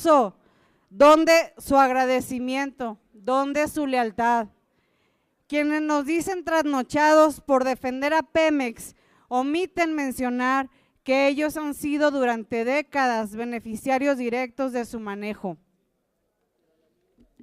discurso? ¿Dónde su agradecimiento? ¿Dónde su lealtad? Quienes nos dicen trasnochados por defender a Pemex omiten mencionar que ellos han sido durante décadas beneficiarios directos de su manejo.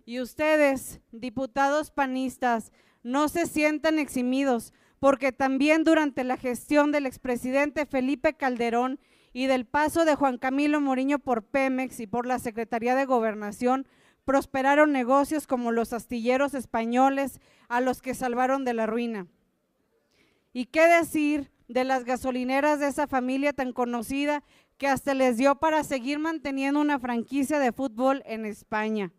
Y ustedes, diputados panistas, no se sientan eximidos, porque también durante la gestión del expresidente Felipe Calderón y del paso de Juan Camilo Moriño por Pemex y por la Secretaría de Gobernación, prosperaron negocios como los astilleros españoles a los que salvaron de la ruina. ¿Y qué decir de las gasolineras de esa familia tan conocida que hasta les dio para seguir manteniendo una franquicia de fútbol en España?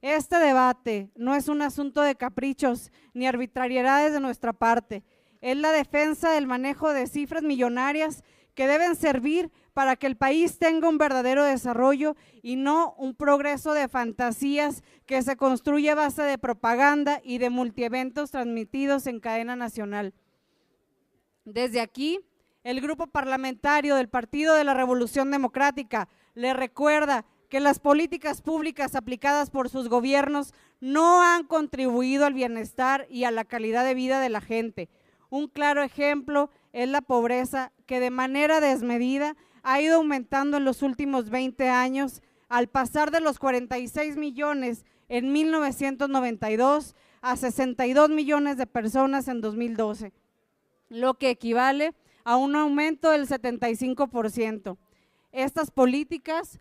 Este debate no es un asunto de caprichos ni arbitrariedades de nuestra parte, es la defensa del manejo de cifras millonarias que deben servir para que el país tenga un verdadero desarrollo y no un progreso de fantasías que se construye a base de propaganda y de multieventos transmitidos en cadena nacional. Desde aquí, el grupo parlamentario del Partido de la Revolución Democrática le recuerda que las políticas públicas aplicadas por sus gobiernos no han contribuido al bienestar y a la calidad de vida de la gente. Un claro ejemplo es la pobreza, que de manera desmedida ha ido aumentando en los últimos 20 años, al pasar de los 46 millones en 1992 a 62 millones de personas en 2012, lo que equivale a un aumento del 75%. Estas políticas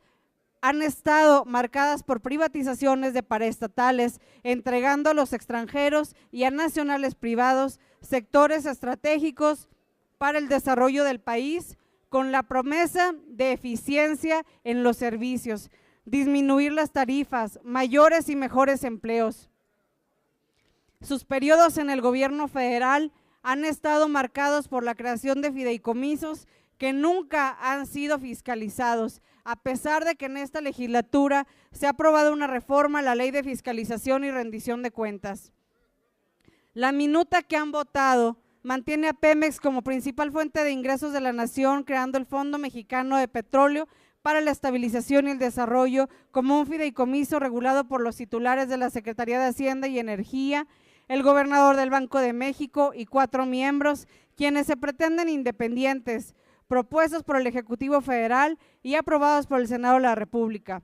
han estado marcadas por privatizaciones de paraestatales, entregando a los extranjeros y a nacionales privados sectores estratégicos para el desarrollo del país, con la promesa de eficiencia en los servicios, disminuir las tarifas, mayores y mejores empleos. Sus periodos en el gobierno federal han estado marcados por la creación de fideicomisos que nunca han sido fiscalizados, a pesar de que en esta legislatura se ha aprobado una reforma a la Ley de Fiscalización y Rendición de Cuentas. La minuta que han votado mantiene a Pemex como principal fuente de ingresos de la nación, creando el Fondo Mexicano de Petróleo para la Estabilización y el Desarrollo como un fideicomiso regulado por los titulares de la Secretaría de Hacienda y Energía, el gobernador del Banco de México y 4 miembros, quienes se pretenden independientes, propuestos por el Ejecutivo Federal y aprobados por el Senado de la República.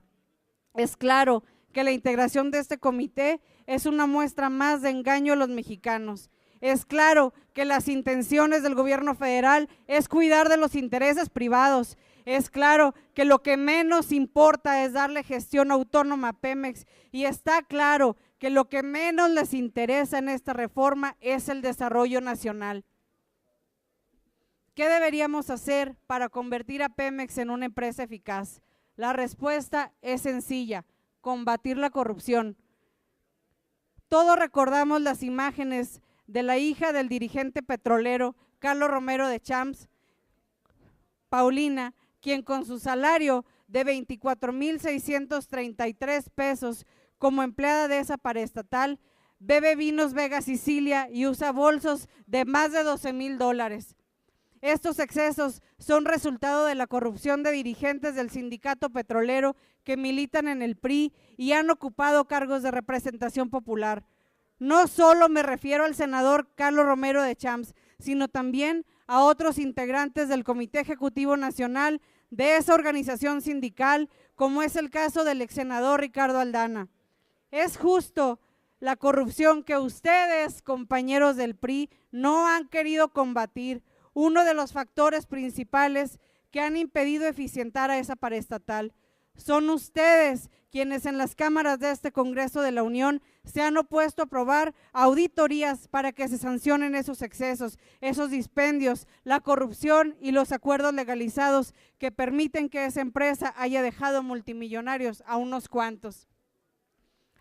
Es claro que la integración de este comité es una muestra más de engaño a los mexicanos. Es claro que las intenciones del gobierno federal es cuidar de los intereses privados. Es claro que lo que menos importa es darle gestión autónoma a Pemex, y está claro que lo que menos les interesa en esta reforma es el desarrollo nacional. ¿Qué deberíamos hacer para convertir a Pemex en una empresa eficaz? La respuesta es sencilla: combatir la corrupción. Todos recordamos las imágenes de la hija del dirigente petrolero Carlos Romero de Champs, Paulina, quien con su salario de 24,633 pesos como empleada de esa paraestatal, bebe vinos Vega Sicilia y usa bolsos de más de $12,000. Estos excesos son resultado de la corrupción de dirigentes del sindicato petrolero que militan en el PRI y han ocupado cargos de representación popular. No solo me refiero al senador Carlos Romero de Champs, sino también a otros integrantes del Comité Ejecutivo Nacional de esa organización sindical, como es el caso del ex senador Ricardo Aldana. Es justo la corrupción que ustedes, compañeros del PRI, no han querido combatir, uno de los factores principales que han impedido eficientar a esa paraestatal. Son ustedes quienes en las cámaras de este Congreso de la Unión se han opuesto a aprobar auditorías para que se sancionen esos excesos, esos dispendios, la corrupción y los acuerdos legalizados que permiten que esa empresa haya dejado multimillonarios a unos cuantos.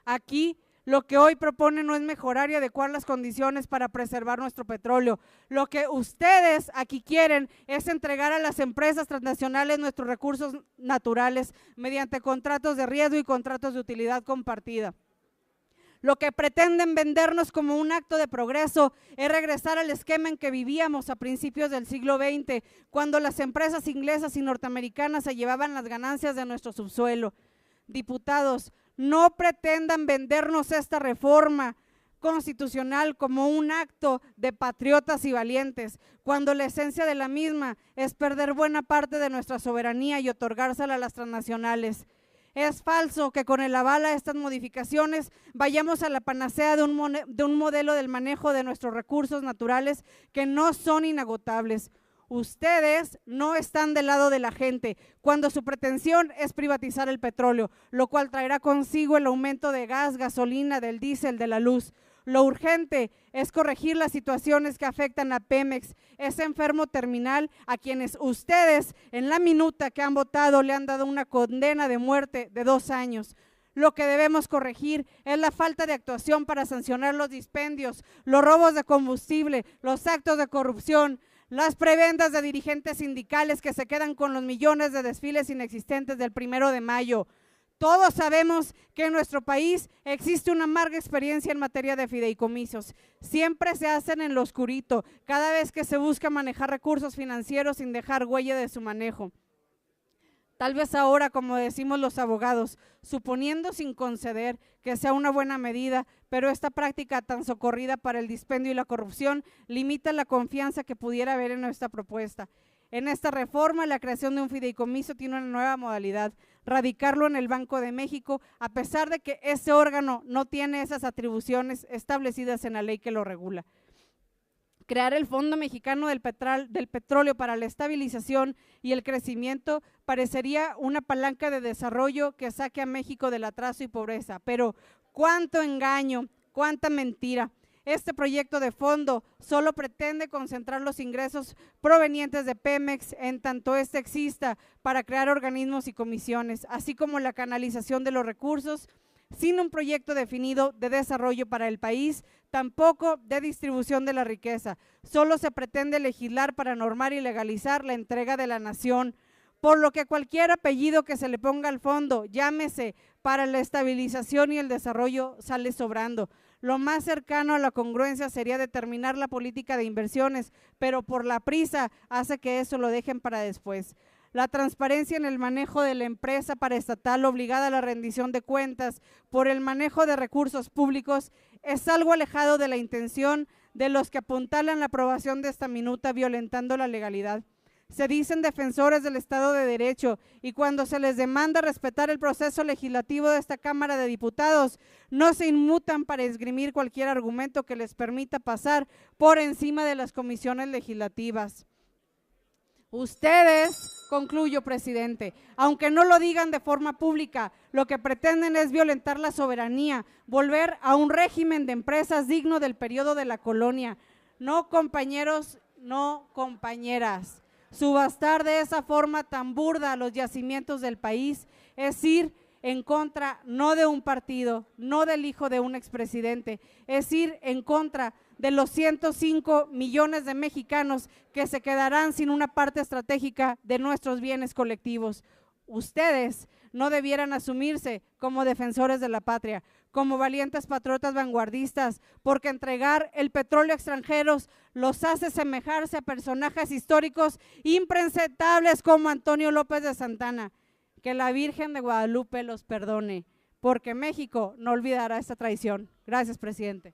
Aquí lo que hoy propone no es mejorar y adecuar las condiciones para preservar nuestro petróleo. Lo que ustedes aquí quieren es entregar a las empresas transnacionales nuestros recursos naturales mediante contratos de riesgo y contratos de utilidad compartida. Lo que pretenden vendernos como un acto de progreso es regresar al esquema en que vivíamos a principios del siglo XX, cuando las empresas inglesas y norteamericanas se llevaban las ganancias de nuestro subsuelo. Diputados, no pretendan vendernos esta reforma constitucional como un acto de patriotas y valientes, cuando la esencia de la misma es perder buena parte de nuestra soberanía y otorgársela a las transnacionales. Es falso que con el aval a estas modificaciones vayamos a la panacea de un modelo del manejo de nuestros recursos naturales que no son inagotables. Ustedes no están del lado de la gente cuando su pretensión es privatizar el petróleo, lo cual traerá consigo el aumento de gas, gasolina, del diésel, de la luz. Lo urgente es corregir las situaciones que afectan a Pemex, ese enfermo terminal a quienes ustedes en la minuta que han votado le han dado una condena de muerte de 2 años. Lo que debemos corregir es la falta de actuación para sancionar los dispendios, los robos de combustible, los actos de corrupción, las prebendas de dirigentes sindicales que se quedan con los millones de desfiles inexistentes del 1 de mayo. Todos sabemos que en nuestro país existe una amarga experiencia en materia de fideicomisos. Siempre se hacen en lo oscurito, cada vez que se busca manejar recursos financieros sin dejar huella de su manejo. Tal vez ahora, como decimos los abogados, suponiendo sin conceder que sea una buena medida, pero esta práctica tan socorrida para el dispendio y la corrupción limita la confianza que pudiera haber en nuestra propuesta. En esta reforma, la creación de un fideicomiso tiene una nueva modalidad, radicarlo en el Banco de México, a pesar de que ese órgano no tiene esas atribuciones establecidas en la ley que lo regula. Crear el Fondo Mexicano del Petróleo para la estabilización y el crecimiento parecería una palanca de desarrollo que saque a México del atraso y pobreza, pero cuánto engaño, cuánta mentira. Este proyecto de fondo solo pretende concentrar los ingresos provenientes de Pemex en tanto éste exista para crear organismos y comisiones, así como la canalización de los recursos, sin un proyecto definido de desarrollo para el país, tampoco de distribución de la riqueza. Solo se pretende legislar para normar y legalizar la entrega de la nación, por lo que cualquier apellido que se le ponga al fondo, llámese para la estabilización y el desarrollo, sale sobrando. Lo más cercano a la congruencia sería determinar la política de inversiones, pero por la prisa hace que eso lo dejen para después. La transparencia en el manejo de la empresa paraestatal obligada a la rendición de cuentas por el manejo de recursos públicos es algo alejado de la intención de los que apuntalan la aprobación de esta minuta violentando la legalidad. Se dicen defensores del Estado de Derecho y cuando se les demanda respetar el proceso legislativo de esta Cámara de Diputados, no se inmutan para esgrimir cualquier argumento que les permita pasar por encima de las comisiones legislativas. Ustedes, concluyo, presidente, aunque no lo digan de forma pública, lo que pretenden es violentar la soberanía, volver a un régimen de empresas digno del periodo de la colonia. No, compañeros, no, compañeras. Subastar de esa forma tan burda los yacimientos del país es ir en contra no de un partido, no del hijo de un expresidente, es ir en contra de los 105 millones de mexicanos que se quedarán sin una parte estratégica de nuestros bienes colectivos. Ustedes no debieran asumirse como defensores de la patria, como valientes patriotas vanguardistas, porque entregar el petróleo a extranjeros los hace asemejarse a personajes históricos impresentables como Antonio López de Santana. Que la Virgen de Guadalupe los perdone, porque México no olvidará esta traición. Gracias, presidente.